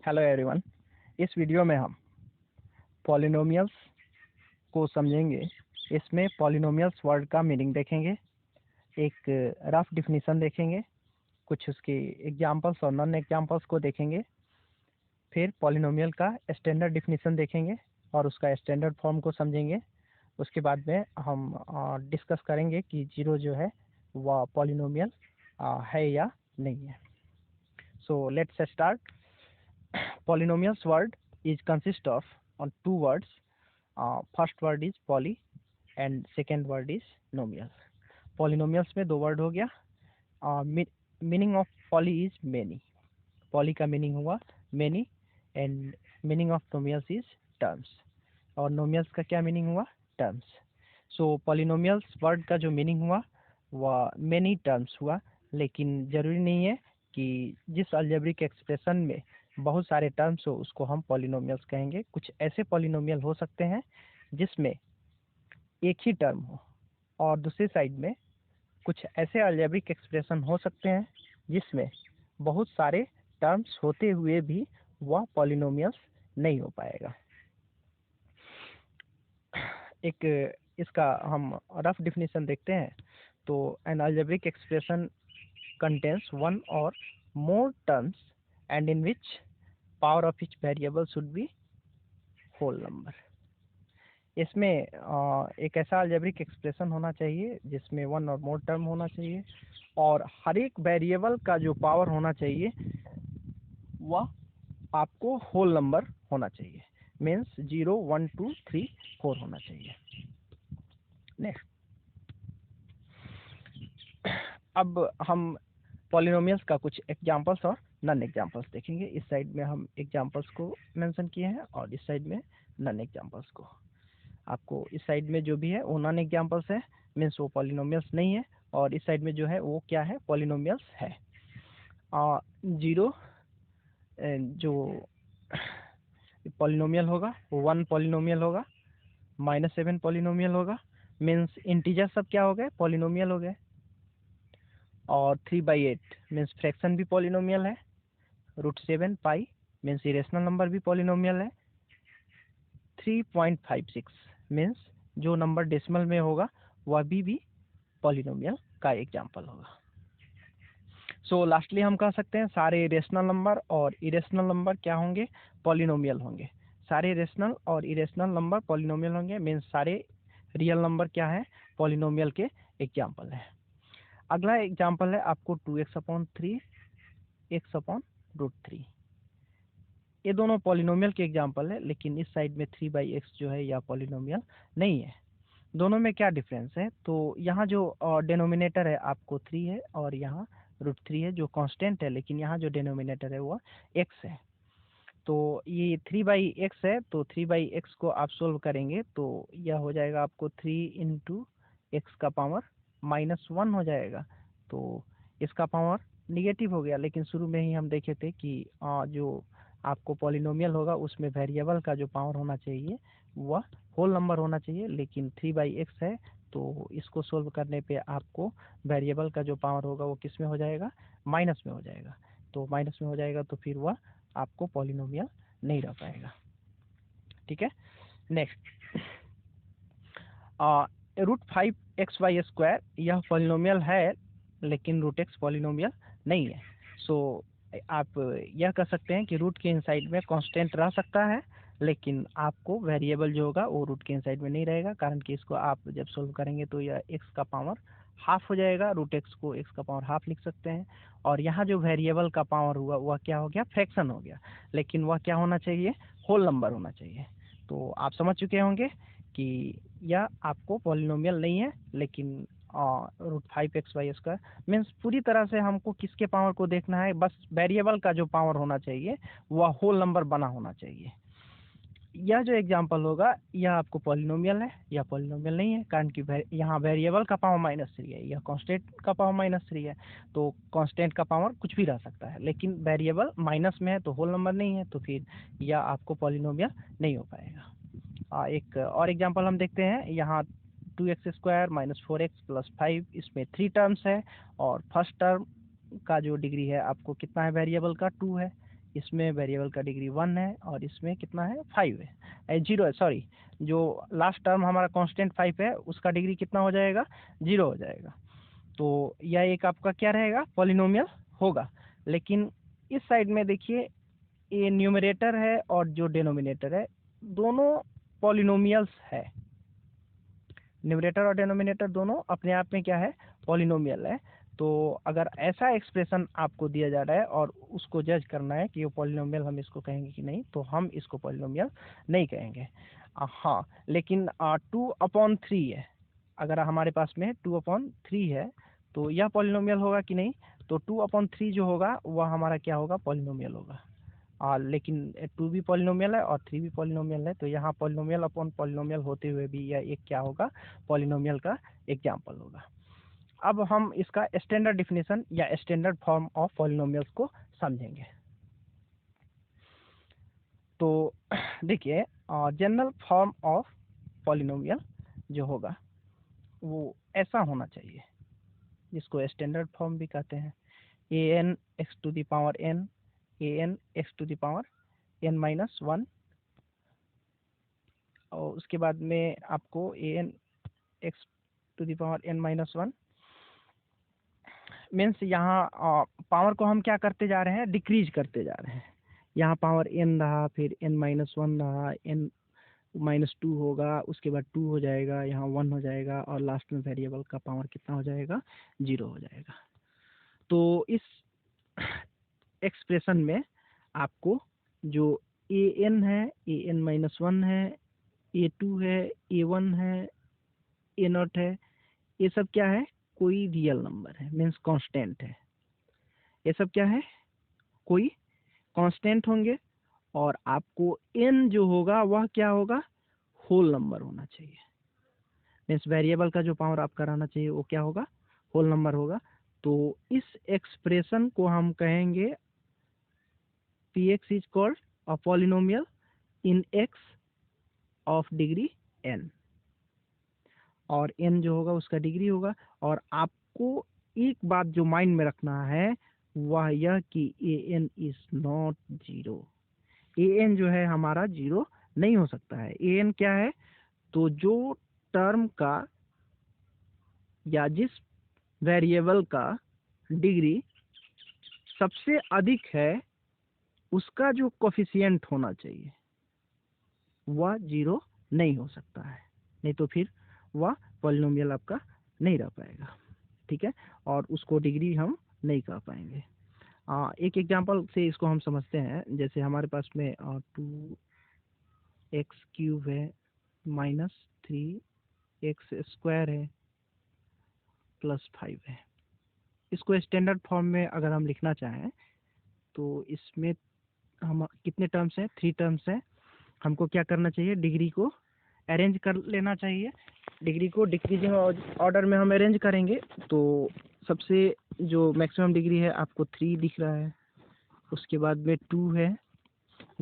Hello everyone. इस video में हम पॉलिनोमियल्स को समझेंगे। इसमें पॉलिनोमियल्स वर्ड का मीनिंग देखेंगे, एक रफ डिफिनीसन देखेंगे, कुछ उसके एग्जांपल्स और नॉन एग्जांपल्स को देखेंगे, फिर पॉलिनोमियल का स्टैंडर्ड डिफिनीसन देखेंगे और उसका स्टैंडर्ड फॉर्म को समझेंगे। उसके बाद में हम डिस्कस करेंगे कि जीरो जो है वह पॉलिनोमियल है या नहीं है। So let's start. Polynomials word is consist of on two words. First word is poly and second word is nomial. Polynomials में दो वर्ड हो गया। Meaning of poly is many. Poly का मीनिंग हुआ many and meaning of nomials is terms. और nomials का क्या meaning हुआ? टर्म्स। सो पॉलिनोमियल्स वर्ड का जो मीनिंग हुआ वह मैनी टर्म्स हुआ, लेकिन जरूरी नहीं है कि जिस अलजेब्रिक एक्सप्रेशन में बहुत सारे टर्म्स हो उसको हम पॉलिनोमियल्स कहेंगे। कुछ ऐसे पॉलिनोमियल हो सकते हैं जिसमें एक ही टर्म हो, और दूसरी साइड में कुछ ऐसे अलजेब्रिक एक्सप्रेशन हो सकते हैं जिसमें बहुत सारे टर्म्स होते हुए भी वह पॉलिनोमियल्स नहीं हो पाएगा। एक इसका हम रफ डिफिनीशन देखते हैं तो N algebraic expression contains one or more terms and in which power of each variable should be whole number। इसमें एक ऐसा अलजेब्रिक एक्सप्रेशन होना चाहिए जिसमें वन और मोर टर्म होना चाहिए और हर एक वेरिएबल का जो पावर होना चाहिए वह आपको होल नंबर होना चाहिए। मीन्स 0 1 2 3 4 होना चाहिए। नेक्स्ट, अब हम पॉलिनोमियल्स का कुछ एग्जांपल्स और नॉन एग्जांपल्स देखेंगे। इस साइड में हम एग्जांपल्स को मेंशन किए हैं और इस साइड में नॉन एग्जांपल्स को। आपको इस साइड में जो भी है वो नॉन एग्जांपल्स है, मीन्स वो पॉलिनोमियल्स नहीं है, और इस साइड में जो है वो क्या है? पॉलिनोमियल्स है। 0 जो पॉलिनोमियल होगा वो 1 पॉलिनोमियल होगा, -7 पॉलिनोमियल होगा। मीन्स इंटीजर सब क्या हो गए? पॉलिनोमियल हो गए। और 3/8 मीन्स फ्रैक्शन भी पॉलिनोमियल है। √7 पाई मीन्स इरेशनल नंबर भी पॉलिनोमियल है। 3.56 मीन्स जो नंबर डेसिमल में होगा वह भी पॉलिनोमियल का एग्जाम्पल होगा। सो लास्टली हम कह सकते हैं सारे रेशनल नंबर और इरेशनल नंबर क्या होंगे? पॉलिनोमियल होंगे। सारे रेशनल और इरेशनल नंबर पॉलिनोमियल होंगे, मीन्स सारे रियल नंबर क्या है? पॉलिनोमियल के एग्जाम्पल है। अगला एग्जाम्पल है आपको 2x/3 x/√3। ये दोनों पॉलिनोमियल के एग्जाम्पल है, लेकिन इस साइड में 3/x जो है यह पॉलिनोमियल नहीं है। दोनों में क्या डिफरेंस है? तो यहाँ जो डिनोमिनेटर है आपको 3 है और यहाँ √3 है जो कांस्टेंट है, लेकिन यहाँ जो डिनोमिनेटर है वह x है। तो ये 3/x है, तो 3/x को आप सोल्व करेंगे तो यह हो जाएगा आपको 3 × x⁻1 हो जाएगा। तो इसका पावर निगेटिव हो गया, लेकिन शुरू में ही हम देखे थे कि जो आपको पॉलिनोमियल होगा उसमें वेरिएबल का जो पावर होना चाहिए वह होल नंबर होना चाहिए, लेकिन 3/x है तो इसको सोल्व करने पे आपको वेरिएबल का जो पावर होगा वो किस में हो जाएगा? माइनस में हो जाएगा। तो माइनस में हो जाएगा तो फिर वह आपको पॉलिनोमियल नहीं रह पाएगा। ठीक है। नेक्स्ट, √5xy² यह पॉलिनोमियल है, लेकिन √x पॉलिनोमियल नहीं है। सो आप यह कह सकते हैं कि रूट के इनसाइड में कांस्टेंट रह सकता है, लेकिन आपको वेरिएबल जो होगा वो रूट के इनसाइड में नहीं रहेगा, कारण कि इसको आप जब सोल्व करेंगे तो यह x का पावर हाफ हो जाएगा। √x को x का पावर हाफ लिख सकते हैं। और यहाँ जो वेरिएबल का पावर हुआ वह क्या हो गया? फ्रैक्शन हो गया, लेकिन वह क्या होना चाहिए? होल नंबर होना चाहिए। तो आप समझ चुके होंगे कि यह आपको पॉलिनोमियल नहीं है, लेकिन √5xy² मीन्स पूरी तरह से हमको किसके पावर को देखना है? बस वेरिएबल का जो पावर होना चाहिए वह होल नंबर बना होना चाहिए। यह जो एग्जांपल होगा यह आपको पॉलिनोमियल है, यह पॉलिनोमियल नहीं है, कारण कि यहाँ वेरिएबल का पावर -3 है, यह कांस्टेंट का पावर -3 है। तो कांस्टेंट का पावर कुछ भी रह सकता है, लेकिन वेरिएबल माइनस में है तो होल नंबर नहीं है, तो फिर यह आपको पॉलिनोमियल नहीं हो पाएगा। एक और एग्जांपल हम देखते हैं। यहाँ 2x² - 4x + 5 इसमें 3 टर्म्स है, और फर्स्ट टर्म का जो डिग्री है आपको कितना है? वेरिएबल का 2 है। इसमें वेरिएबल का डिग्री 1 है और इसमें कितना है 5 है, 0 है, सॉरी, जो लास्ट टर्म हमारा कांस्टेंट 5 है उसका डिग्री कितना हो जाएगा, 0 हो जाएगा। तो यह एक आपका क्या रहेगा, पॉलिनोमियल होगा। लेकिन इस साइड में देखिए, ये न्यूमरेटर है और जो डिनोमिनेटर है दोनों पॉलिनोमियल्स है। न्यूमरेटर और डिनोमिनेटर दोनों अपने आप में क्या है, पॉलिनोमियल है। तो अगर ऐसा एक्सप्रेशन आपको दिया जा रहा है और उसको जज करना है कि ये पॉलिनोमियल हम इसको कहेंगे कि नहीं, तो हम इसको पॉलिनोमियल नहीं कहेंगे। हाँ, लेकिन 2/3 है, अगर हमारे पास में 2/3 है तो यह पॉलिनोमियल होगा कि नहीं, तो 2/3 जो होगा वह हमारा क्या होगा, पॉलिनोमियल होगा। लेकिन 2 भी पॉलिनोमियल है और 3 भी पॉलिनोमियल है, तो यहाँ पॉलिनोमियल अपॉन पॉलिनोमियल होते हुए भी यह एक क्या होगा, पॉलिनोमियल का एग्जाम्पल होगा। अब हम इसका स्टैंडर्ड डिफिनेशन या स्टैंडर्ड फॉर्म ऑफ पॉलिनोमियल्स को समझेंगे। तो देखिए, जनरल फॉर्म ऑफ पॉलिनोमियल जो होगा वो ऐसा होना चाहिए, जिसको स्टैंडर्ड फॉर्म भी कहते हैं, an x to the power n, an x to the power n minus 1, और उसके बाद में आपको an x to the power n minus 1 means यहाँ पावर को हम क्या करते जा रहे हैं, डिक्रीज करते जा रहे हैं। यहाँ पावर n रहा, फिर n minus 1 रहा, n minus 2 होगा, उसके बाद 2 हो जाएगा, यहाँ 1 हो जाएगा, और लास्ट में वेरिएबल का पावर कितना हो जाएगा, 0 हो जाएगा। तो इस एक्सप्रेशन में आपको जो an है, an minus 1 है, a2 है, a1 है, a0 है, ये सब क्या है, कोई रियल नंबर है, मीन्स कांस्टेंट है। ये सब क्या है, कोई कांस्टेंट होंगे, और आपको n जो होगा वह क्या होगा, होल नंबर होना चाहिए। मीन्स वेरिएबल का जो पावर आप कराना चाहिए वो क्या होगा, होल नंबर होगा। तो इस एक्सप्रेशन को हम कहेंगे px is called a polynomial in x of degree n, और n जो होगा उसका डिग्री होगा। और आपको एक बात जो माइंड में रखना है वह यह कि an इज नॉट 0। an जो है हमारा 0 नहीं हो सकता है। an क्या है, तो जो टर्म का या जिस वेरिएबल का डिग्री सबसे अधिक है उसका जो कोफिशिएंट होना चाहिए वह 0 नहीं हो सकता है, नहीं तो फिर वह पॉलिनोमियल आपका नहीं रह पाएगा, ठीक है, और उसको डिग्री हम नहीं कह पाएंगे। एक एग्जांपल से इसको हम समझते हैं। जैसे हमारे पास में 2x³ है, -3x² है, +5 है। इसको स्टैंडर्ड फॉर्म में अगर हम लिखना चाहें तो इसमें हम कितने टर्म्स हैं, 3 टर्म्स हैं। हमको क्या करना चाहिए, डिग्री को अरेंज कर लेना चाहिए। डिग्री को डिक्रीजिंग ऑर्डर में हम अरेंज करेंगे तो सबसे जो मैक्सिमम डिग्री है आपको 3 दिख रहा है, उसके बाद में 2 है,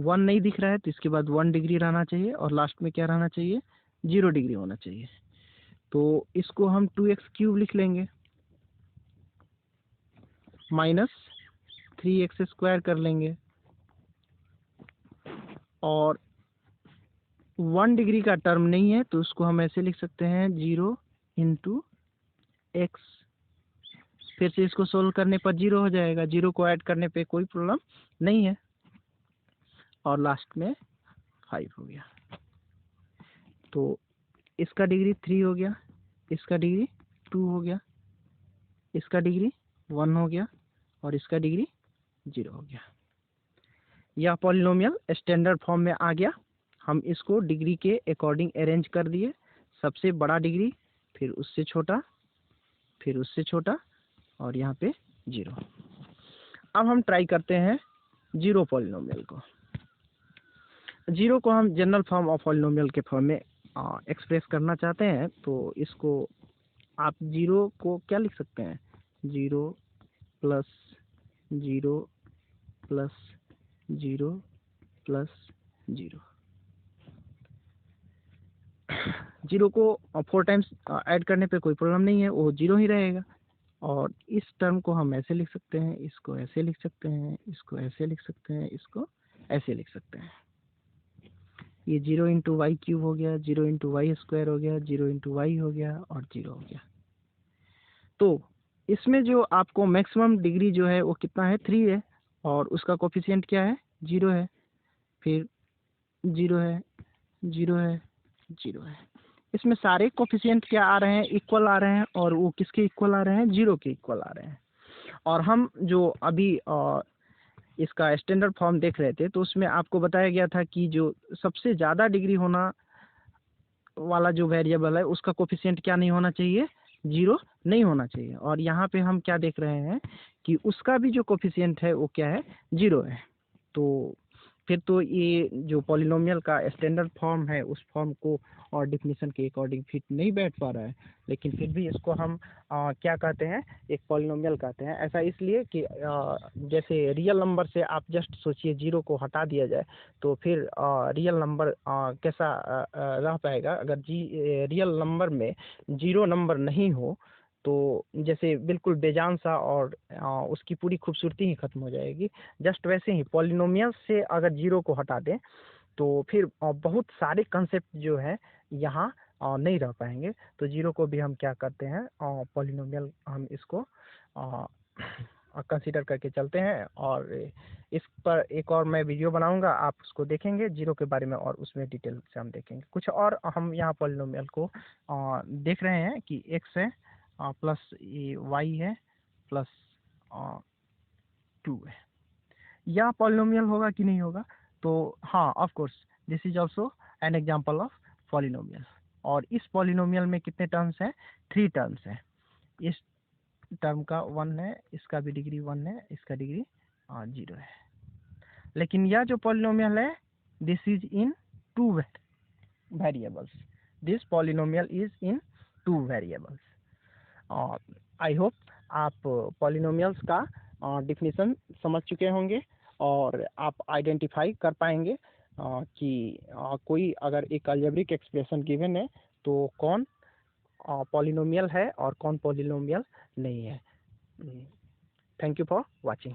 1 नहीं दिख रहा है, तो इसके बाद 1 डिग्री रहना चाहिए, और लास्ट में क्या रहना चाहिए, 0 डिग्री होना चाहिए। तो इसको हम 2x³ लिख लेंगे, -3x² कर लेंगे, और 1 डिग्री का टर्म नहीं है तो उसको हम ऐसे लिख सकते हैं 0 × x। फिर से इसको सोल्व करने पर 0 हो जाएगा, 0 को ऐड करने पे कोई प्रॉब्लम नहीं है, और लास्ट में 5 हो गया। तो इसका डिग्री 3 हो गया, इसका डिग्री 2 हो गया, इसका डिग्री 1 हो गया, और इसका डिग्री 0 हो गया। यह पॉलिनोमियल स्टैंडर्ड फॉर्म में आ गया। हम इसको डिग्री के अकॉर्डिंग अरेंज कर दिए, सबसे बड़ा डिग्री, फिर उससे छोटा, फिर उससे छोटा, और यहाँ पे 0। अब हम ट्राई करते हैं 0 पॉलिनोमियल को। 0 को हम जनरल फॉर्म ऑफ पॉलिनोमियल के फॉर्म में एक्सप्रेस करना चाहते हैं, तो इसको आप 0 को क्या लिख सकते हैं, 0 + 0 + 0 + 0। 0 को 4 टाइम्स ऐड करने पे कोई प्रॉब्लम नहीं है, वो 0 ही रहेगा। और इस टर्म को हम ऐसे लिख सकते हैं, इसको ऐसे लिख सकते हैं, इसको ऐसे लिख सकते हैं, इसको ऐसे लिख सकते हैं। ये 0 इंटू वाई क्यूब हो गया, 0 इंटू वाई स्क्वायर हो गया, 0 इंटू वाई हो गया और 0 हो गया। तो इसमें जो आपको मैक्सिमम डिग्री जो है वो कितना है, 3 है, और उसका कोफिशिएंट क्या है, 0 है, फिर 0 है, 0 है, 0 है। इसमें सारे कोफिशिएंट क्या आ रहे हैं, इक्वल आ रहे हैं, और वो किसके इक्वल आ रहे हैं, 0 के इक्वल आ रहे हैं। और हम जो अभी इसका स्टैंडर्ड फॉर्म देख रहे थे, तो उसमें आपको बताया गया था कि जो सबसे ज़्यादा डिग्री होना वाला जो वेरिएबल है उसका कोफिशिएंट क्या नहीं होना चाहिए, 0 नहीं होना चाहिए। और यहाँ पे हम क्या देख रहे हैं कि उसका भी जो कोफिशिएंट है वो क्या है, 0 है। तो फिर तो ये जो पॉलिनोमियल का स्टैंडर्ड फॉर्म है उस फॉर्म को और डिफिनीशन के अकॉर्डिंग फिट नहीं बैठ पा रहा है। लेकिन फिर भी इसको हम क्या कहते हैं, एक पॉलिनोमियल कहते हैं। ऐसा इसलिए कि जैसे रियल नंबर से आप जस्ट सोचिए 0 को हटा दिया जाए तो फिर रियल नंबर कैसा रह पाएगा। अगर रियल नंबर में 0 नंबर नहीं हो तो जैसे बिल्कुल बेजान सा और उसकी पूरी खूबसूरती ही खत्म हो जाएगी। जस्ट वैसे ही पॉलिनोमियल से अगर 0 को हटा दें तो फिर बहुत सारे कंसेप्ट जो है यहाँ नहीं रह पाएंगे। तो 0 को भी हम क्या करते हैं, पॉलिनोमियल हम इसको कंसीडर करके चलते हैं। और इस पर एक और मैं वीडियो बनाऊंगा, आप उसको देखेंगे 0 के बारे में, और उसमें डिटेल से हम देखेंगे कुछ। और हम यहाँ पॉलिनोमियल को देख रहे हैं कि x है प्लस y है प्लस 2 है। यह पॉलिनोमियल होगा कि नहीं होगा, तो हाँ of course this is also an example of polynomial. और इस पॉलिनोमियल में कितने टर्म्स हैं, 3 टर्म्स हैं। इस टर्म का 1 है, इसका भी डिग्री 1 है, इसका डिग्री 0 है। लेकिन यह जो पॉलिनोमियल है this is in 2 variables. This polynomial is in 2 variables. I hope आप पॉलिनोमियल्स का डिफिनीशन समझ चुके होंगे और आप आइडेंटिफाई कर पाएंगे कि कोई अगर एक अलजेब्रिक एक्सप्रेशन गिवन है तो कौन पॉलिनोमियल है और कौन पॉलिनोमियल नहीं है। Thank you for watching.